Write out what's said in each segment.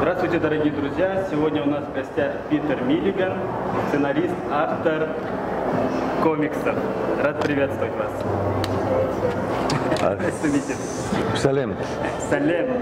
Здравствуйте, дорогие друзья! Сегодня у нас в гостях Питер Миллиган, сценарист, автор комиксов. Рад приветствовать вас. Салем. Салем.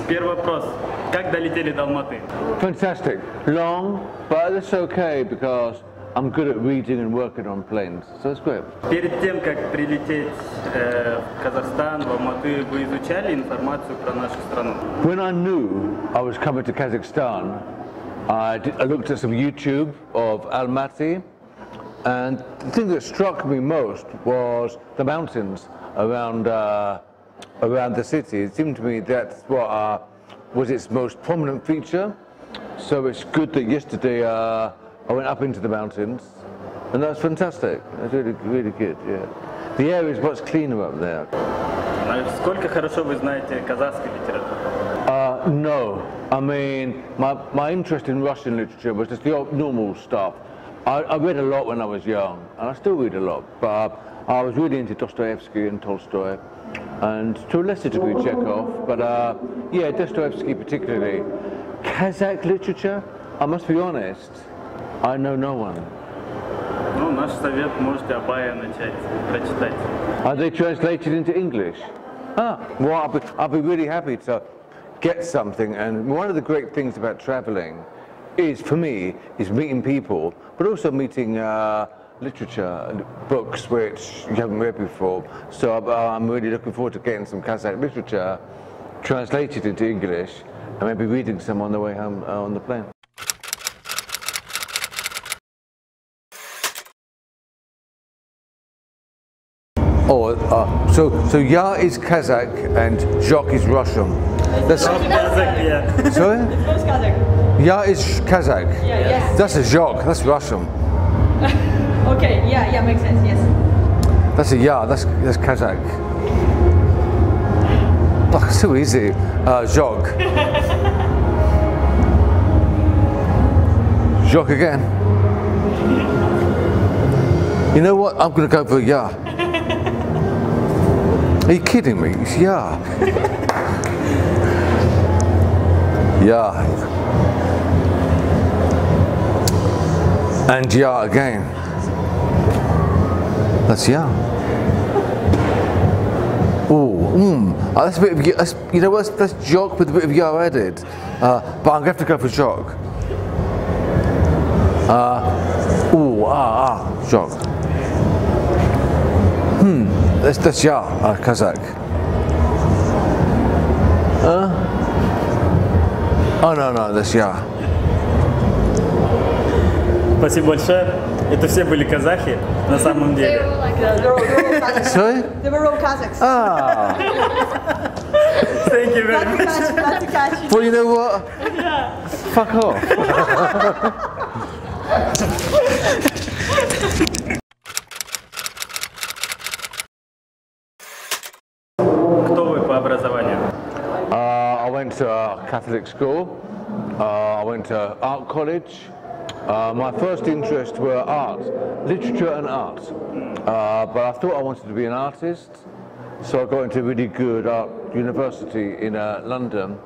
Первый вопрос. Как долетели до Алматы? Fantastic. Long, but it's okay because I'm good at reading and working on planes, so it's great. Перед тем, как прилететь в Казахстан, в Алматы, вы изучали информацию про нашу страну? When I knew I was coming to Kazakhstan, I looked at some YouTube of Almaty, and the thing that struck me most was the mountains around the city. It seemed to me that's what was its most prominent feature. So it's good that yesterday I went up into the mountains, and that's fantastic. That's really good. Yeah, the area is much cleaner up there. Сколько хорошо вы знаете казахский литературу? No, I mean my interest in Russian literature was just the normal stuff. I read a lot when I was young, and I still read a lot. But I was really into Dostoevsky and Tolstoy, and to a lesser degree Chekhov. But yeah, Dostoevsky particularly. Kazakh literature, I must be honest, I know no one. Ну, наш совет, можете Абая начать прочитать. Are they translated into English? Well, I'll be really happy to get something. And one of the great things about traveling is, for me, is meeting people, but also meeting literature, books which you haven't read before. So I'm really looking forward to getting some Kazakh literature translated into English, and maybe reading some on the way home on the plane. So Ya is Kazakh and Jok is Russian. That's Kazakh, yeah. Sorry? It's Kazakh. Ya is Kazakh. Yeah, yes. That's a Jok. That's Russian. Okay, yeah, makes sense, yes. That's a Ya. That's Kazakh. Oh, so easy. Jok. Jok again. You know what? I'm going to go for Ya. Are you kidding me? It's Ya. Ya. And Ya again. That's Ya. Ooh, that's a bit of Ya. You know what? That's Jok with a bit of Ya added. But I'm going to have to go for Jok. Jok. That's Ya, Kazakh. Oh no, that's Ya. Спасибо большое. Это все были казахи на самом деле. Sorry? They were all Kazakhs. Thank you very much. That's a catch. Well, you know what? Yeah. Fuck off. Кто вы по образованию? I went to a Catholic school. I went to art college. My first interests were art, literature and art. But I thought I wanted to be an artist, so I got into a really good art university in London.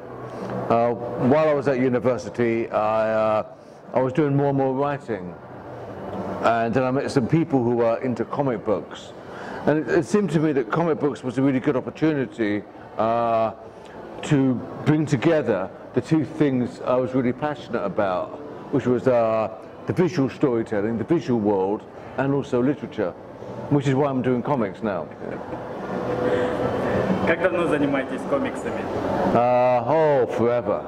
While I was at university, I was doing more and more writing. And then I met some people who were into comic books. And it seemed to me that comic books was a really good opportunity to bring together the two things I was really passionate about, which was the visual storytelling, the visual world, and also literature, which is why I'm doing comics now. Как давно занимаетесь комиксами? Forever.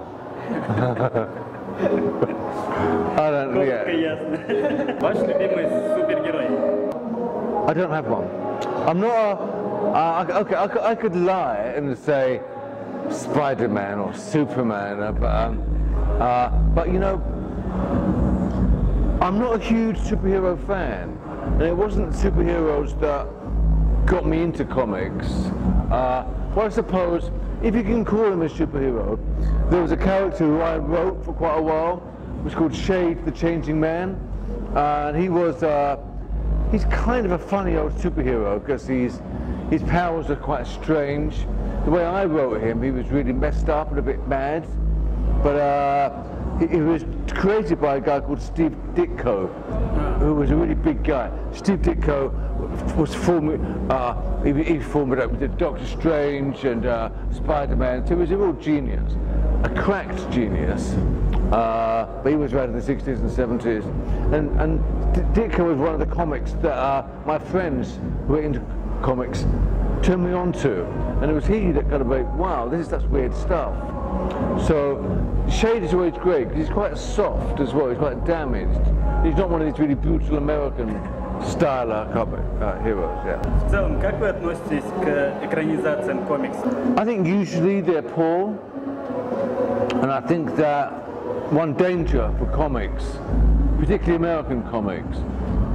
I don't know. Коротко и ясно. Ваш любимый супергерой? I don't have one. I'm not okay, I could lie and say Spider-Man or Superman, but you know, I'm not a huge superhero fan, and it wasn't superheroes that got me into comics. Well, I suppose, if you can call him a superhero, there was a character who I wrote for quite a while, it was called Shade the Changing Man, and he was he's kind of a funny old superhero because his powers are quite strange. The way I wrote him, he was really messed up and a bit mad, but he was created by a guy called Steve Ditko, who was a really big guy. Steve Ditko was forming, he formed it up with Doctor Strange and Spider-Man, so he was a real genius, a cracked genius, but he was around in the 60s and 70s. And Ditko was one of the comics that my friends who were into comics turned me on to, and it was he that kind of like, wow, that's weird stuff. So Shade is always great because he's quite soft as well, he's quite damaged. He's not one of these really brutal American style comic heroes. Yeah. В целом, как вы относитесь к экранизациям комиксов? I think usually they're poor, and I think that one danger for comics, particularly American comics,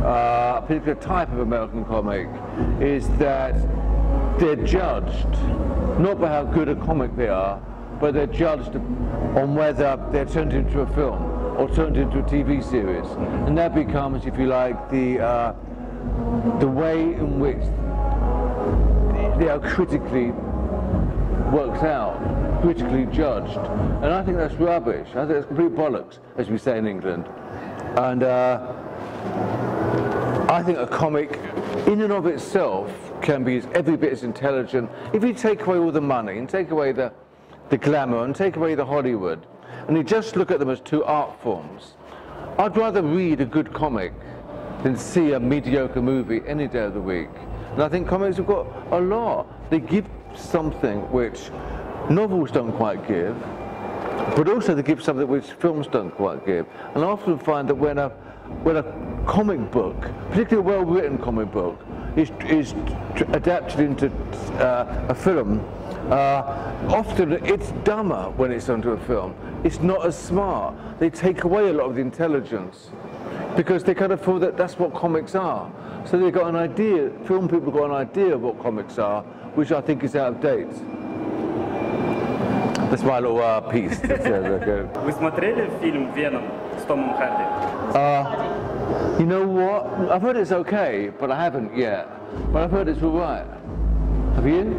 a particular type of American comic, is that they're judged not by how good a comic they are, but they're judged on whether they're turned into a film or turned into a TV series, and that becomes, if you like, the way in which they are critically worked out, critically judged, and I think that's rubbish. I think that's complete bollocks, as we say in England. And I think a comic, in and of itself, can be every bit as intelligent if you take away all the money and take away the glamour and take away the Hollywood, and you just look at them as two art forms. I'd rather read a good comic than see a mediocre movie any day of the week. And I think comics have got a lot. They give something which novels don't quite give, but also they give something which films don't quite give. And I often find that when a comic book, particularly a well-written comic book, is adapted into a film, often it's dumber when it's onto a film. It's not as smart. They take away a lot of the intelligence because they kind of feel that that's what comics are. So they've got an idea, film people got an idea of what comics are, which I think is out of date. That's my little piece. Вы смотрели фильм «Веном» с Томом Харди? You know what? I've heard it's okay, but I haven't yet. But I've heard it's all right. Have you?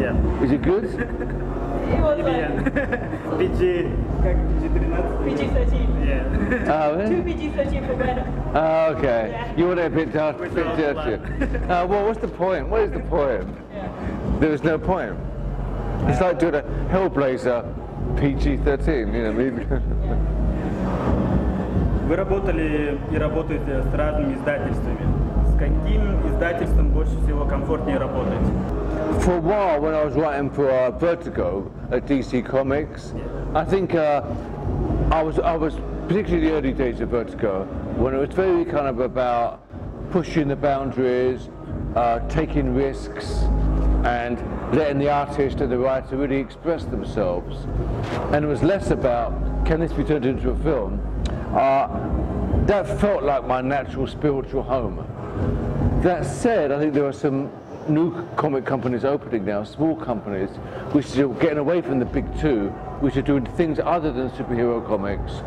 Yeah. Is it good? It was like PG, как PG-13? PG-13. Yeah. Oh, really? 2 PG-13 for Venom. Oh, okay. Yeah. You want it a bit dark, a bit dirty. Well, what's the point? What is the point? Yeah. There is no point. It's like doing a Hellblazer PG-13, you know what I mean? Вы работали и работаете с разными издательствами. С каким издательством больше всего комфортнее работать? For a while, when I was writing for Vertigo at DC Comics, I think I was particularly the early days of Vertigo, when it was very kind of about pushing the boundaries, taking risks, and letting the artist and the writer really express themselves. And it was less about, can this be turned into a film? That felt like my natural spiritual home. That said, I think there are some new comic companies opening now, small companies, which are getting away from the big two, which are doing things other than superhero comics.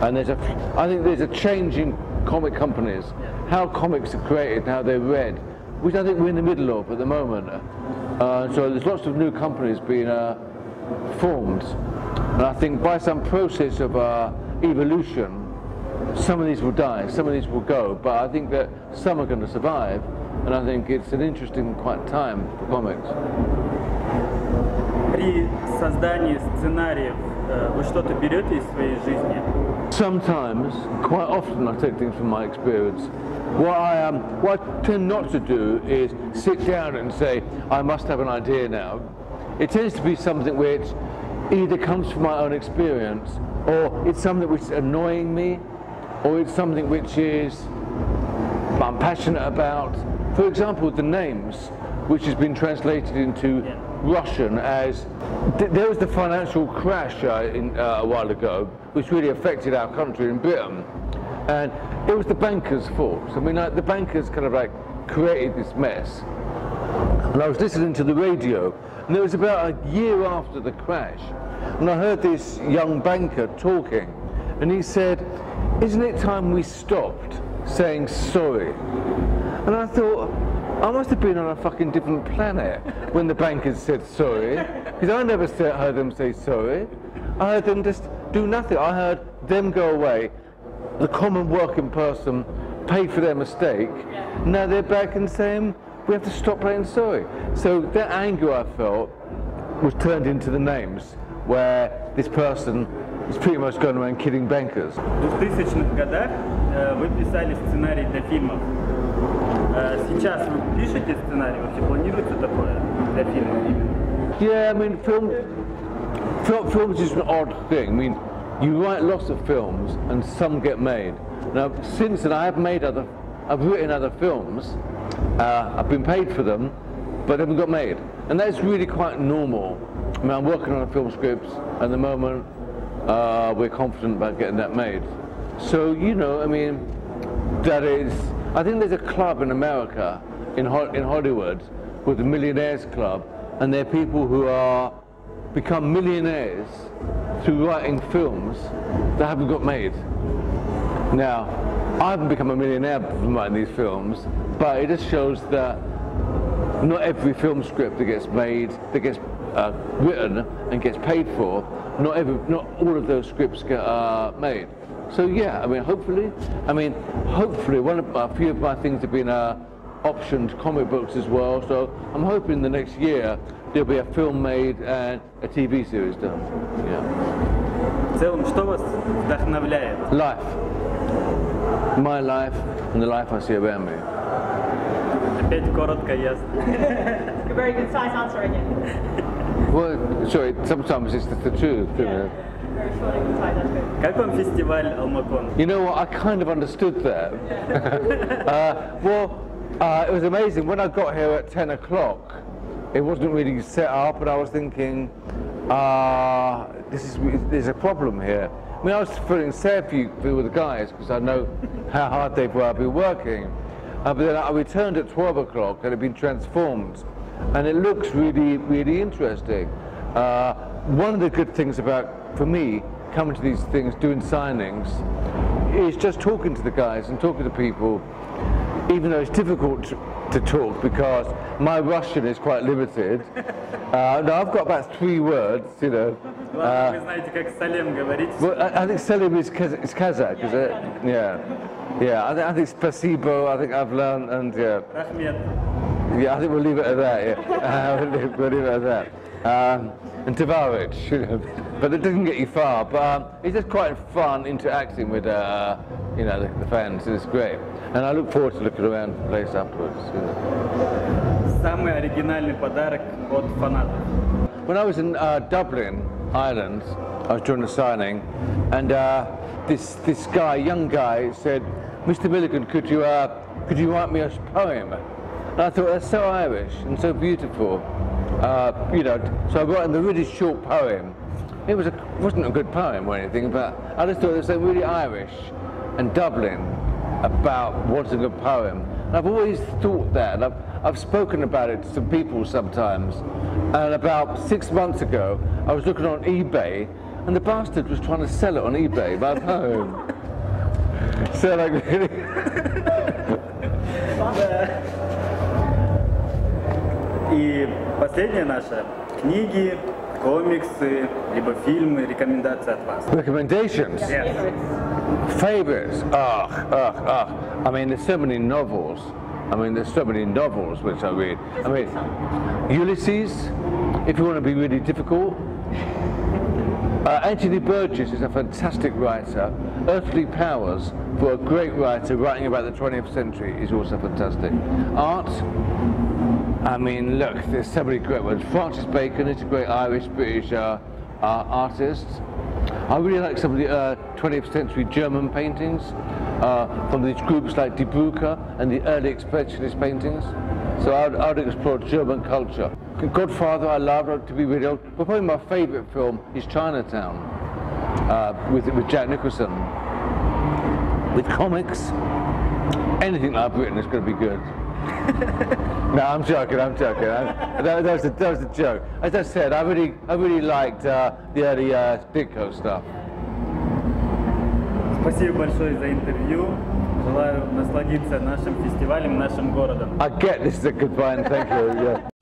And I think there's a change in comic companies, how comics are created and how they're read, which I think we're in the middle of at the moment. So there's lots of new companies being formed. And I think by some process of evolution, some of these will die, some of these will go, but I think that some are going to survive, and I think it's an interesting quite time for comics. При создании сценариев вы что-то берете из своей жизни? Sometimes, quite often, I take things from my experience. What I tend not to do is sit down and say, I must have an idea now. It tends to be something which either comes from my own experience, or it's something which is annoying me, or it's something which I'm passionate about. For example, the names, which has been translated into Russian as, there was the financial crash a while ago, which really affected our country in Britain, and it was the bankers' fault. I mean, the bankers kind of like created this mess. And I was listening to the radio, and it was about a year after the crash, and I heard this young banker talking, and he said, isn't it time we stopped saying sorry? And I thought, I must have been on a fucking different planet when the bankers said sorry, because I never heard them say sorry. I heard them just do nothing. I heard them go away, the common working person paid for their mistake. Now they're back and saying, we have to stop playing sorry. So that anger I felt was turned into the names, where this person is pretty much going around killing bankers. В 2000-х годах вы писали сценарий для фильмов. Сейчас вы пишете сценарий? Вообще планируется такое для фильмов? Yeah, I mean, films is an odd thing. I mean, you write lots of films and some get made. Now, since then, I've written other films. I've been paid for them, but they haven't got made, and that's really quite normal. I mean, I'm working on a film script at the moment. We're confident about getting that made. So, you know, I mean, that is. I think there's a club in America, in Hollywood, called the Millionaires Club, and they're people who become millionaires through writing films that haven't got made. Now, I haven't become a millionaire from writing these films, but it just shows that not every film script that gets made, that gets written and gets paid for, not all of those scripts get made. So yeah, I mean, hopefully, a few of my things have been optioned comic books as well. So I'm hoping the next year there'll be a film made and a TV series done. Yeah. В целом, что вас вдохновляет? Life. My life and the life I see around me. Опять коротко, ясно. A very concise answer again. Well, sorry, sometimes it's the truth, isn't it? Very short and concise, that's good. Как вам фестиваль Алмакон? You know what, I kind of understood that. It was amazing. When I got here at 10 o'clock, it wasn't really set up, and I was thinking, there's a problem here. I mean, I was feeling sad for the guys, because I know how hard they've been working. But then I returned at 12 o'clock, and it had been transformed. And it looks really, really interesting. One of the good things for me, coming to these things, doing signings, is just talking to the guys and talking to people, even though it's difficult to talk because my Russian is quite limited. Now I've got about 3 words, you know. Вы знаете, как салем говорить? Well, I think salim is Kazakh, is it? Yeah. Yeah, I think spasibo, I think I've learned, and yeah. Rahmet. Yeah, I think we'll leave it at that, yeah. We'll leave it at that. And Tavares, you know, but it doesn't get you far. But it's just quite fun interacting with, you know, the fans. It's great, and I look forward to looking around the place afterwards. You know. Самый оригинальный подарок от фанатов. When I was in Dublin, Ireland, I was doing a signing, and this guy, young guy, said, "Mr. Milligan, could you write me a poem?" And I thought, that's so Irish and so beautiful. You know, so I wrote him a really short poem. It wasn't a good poem or anything, but I just thought it was so really Irish and Dublin about wanting a poem. And I've always thought that. I've spoken about it to some people sometimes. And about 6 months ago, I was looking on eBay, and the bastard was trying to sell it on eBay, my poem. So like really. И последняя наша книги, комиксы, либо фильмы, рекомендации от вас. Recommendations? Yes. Favorites? I mean, there's so many novels. Which I read. I mean, Ulysses, if you want to be really difficult. Энтони Бёрджесс is a fantastic writer. Earthly Powers, for a great writer writing about the 20th century, is also fantastic. Art, I mean, look, there's so many great ones. Francis Bacon is a great Irish-British artist. I really like some of the 20th century German paintings from these groups like Die Brücke and the early expressionist paintings. So I'd explore German culture. Godfather I love, to be really old, but probably my favourite film is Chinatown with Jack Nicholson. With comics, anything I've written is going to be good. No, I'm joking. That was a joke. As I said, I really liked the early Ditko stuff. Спасибо большое за интервью. Желаю насладиться нашим фестивалем, нашим городом. I get this is a goodbye and thank you. Yeah.